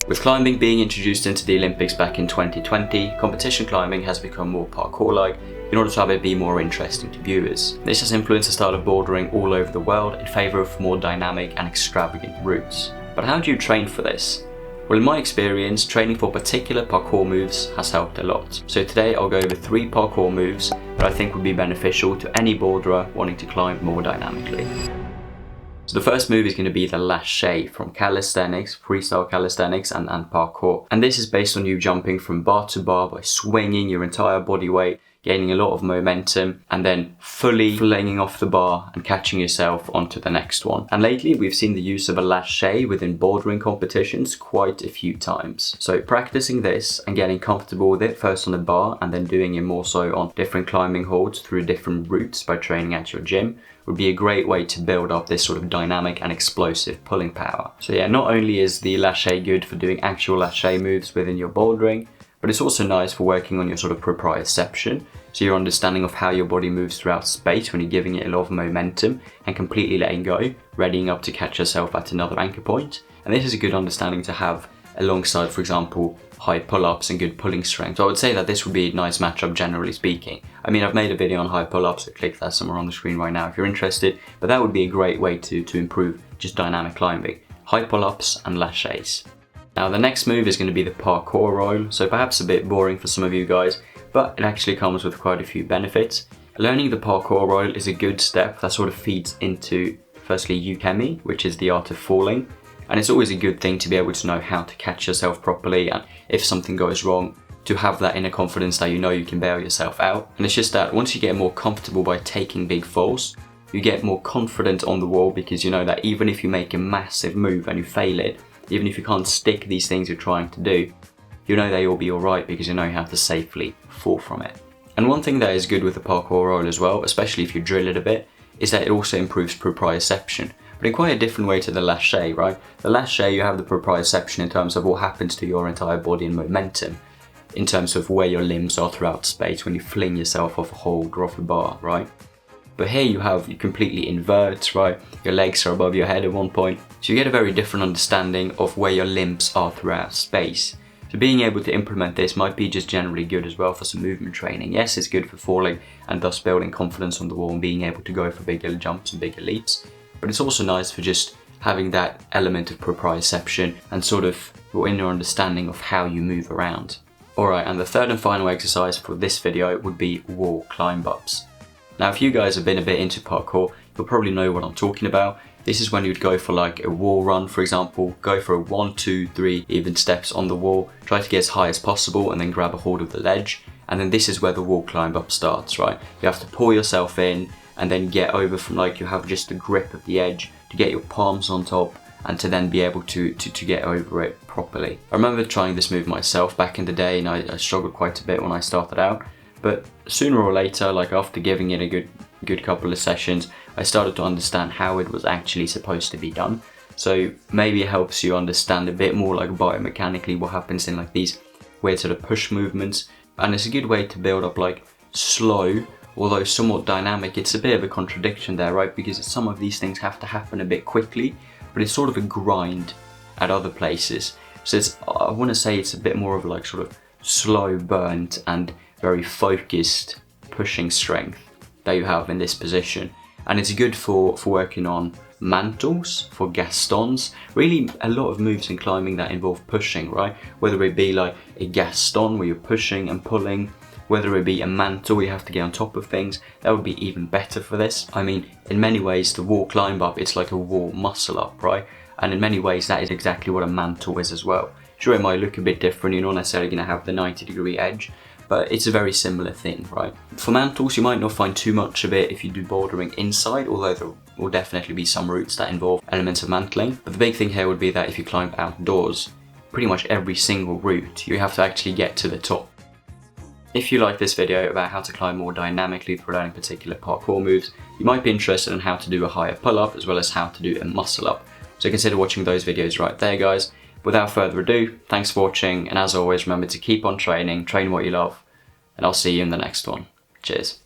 With climbing being introduced into the Olympics back in 2020, competition climbing has become more parkour-like in order to have it be more interesting to viewers. This has influenced the style of bouldering all over the world in favour of more dynamic and extravagant routes. But how do you train for this? Well, in my experience, training for particular parkour moves has helped a lot. So today I'll go over 3 parkour moves that I think would be beneficial to any boulderer wanting to climb more dynamically. So the first move is going to be the lache from calisthenics, freestyle calisthenics and parkour. And this is based on you jumping from bar to bar by swinging your entire body weight, gaining a lot of momentum, and then fully flinging off the bar and catching yourself onto the next one. And lately we've seen the use of a lache within bouldering competitions quite a few times. So practicing this and getting comfortable with it first on the bar and then doing it more so on different climbing holds through different routes by training at your gym would be a great way to build up this sort of dynamic and explosive pulling power. So yeah, not only is the lache good for doing actual lache moves within your bouldering, but it's also nice for working on your sort of proprioception, so your understanding of how your body moves throughout space when you're giving it a lot of momentum and completely letting go, readying up to catch yourself at another anchor point. And this is a good understanding to have alongside, for example, high pull-ups and good pulling strength. So I would say that this would be a nice matchup generally speaking. I mean, I've made a video on high pull-ups, so click that somewhere on the screen right now if you're interested, but that would be a great way to improve just dynamic climbing. High pull-ups and laches. Now the next move is going to be the parkour roll, so perhaps a bit boring for some of you guys, but it actually comes with quite a few benefits. Learning the parkour roll is a good step that sort of feeds into, firstly, ukemi, which is the art of falling, and it's always a good thing to be able to know how to catch yourself properly, and if something goes wrong, to have that inner confidence that you know you can bail yourself out. And it's just that once you get more comfortable by taking big falls, you get more confident on the wall because you know that even if you make a massive move and you fail it, even if you can't stick these things you're trying to do, you know that you'll be alright because you know how to safely fall from it. And one thing that is good with the parkour roll as well, especially if you drill it a bit, is that it also improves proprioception, but in quite a different way to the lache, right? The lache, you have the proprioception in terms of what happens to your entire body and momentum, in terms of where your limbs are throughout space when you fling yourself off a hold or off a bar, right? But here you completely invert, right? Your legs are above your head at one point. So you get a very different understanding of where your limbs are throughout space. So being able to implement this might be just generally good as well for some movement training. Yes, it's good for falling and thus building confidence on the wall and being able to go for bigger jumps and bigger leaps. But it's also nice for just having that element of proprioception and sort of your inner understanding of how you move around. Alright, and the third and final exercise for this video would be wall climb-ups. Now if you guys have been a bit into parkour, you'll probably know what I'm talking about. This is when you'd go for like a wall run, for example, go for a 1, 2, 3 even steps on the wall, try to get as high as possible and then grab a hold of the ledge. And then this is where the wall climb up starts, right? You have to pull yourself in and then get over from like you have just the grip of the edge to get your palms on top and to then be able to get over it properly. I remember trying this move myself back in the day and I struggled quite a bit when I started out. But sooner or later, like after giving it a good couple of sessions, I started to understand how it was actually supposed to be done. So maybe it helps you understand a bit more like biomechanically what happens in like these weird sort of push movements. And it's a good way to build up like slow, although somewhat dynamic. It's a bit of a contradiction there, right? Because some of these things have to happen a bit quickly, but it's sort of a grind at other places. So I want to say it's a bit more of like sort of slow burnt and very focused pushing strength that you have in this position. And it's good for working on mantles, for gastons, really a lot of moves in climbing that involve pushing, right? Whether it be like a gaston where you're pushing and pulling, whether it be a mantle where you have to get on top of things, that would be even better for this. I mean, in many ways the wall climb up, it's like a wall muscle up, right? And in many ways that is exactly what a mantle is as well. Sure, it might look a bit different, you're not necessarily going to have the 90-degree edge, but it's a very similar thing, right? For mantles, you might not find too much of it if you do bouldering inside, although there will definitely be some routes that involve elements of mantling. But the big thing here would be that if you climb outdoors, pretty much every single route, you have to actually get to the top. If you like this video about how to climb more dynamically through learning particular parkour moves, you might be interested in how to do a higher pull-up as well as how to do a muscle-up. So consider watching those videos right there, guys. Without further ado, thanks for watching, and as always, remember to keep on training, train what you love, and I'll see you in the next one. Cheers.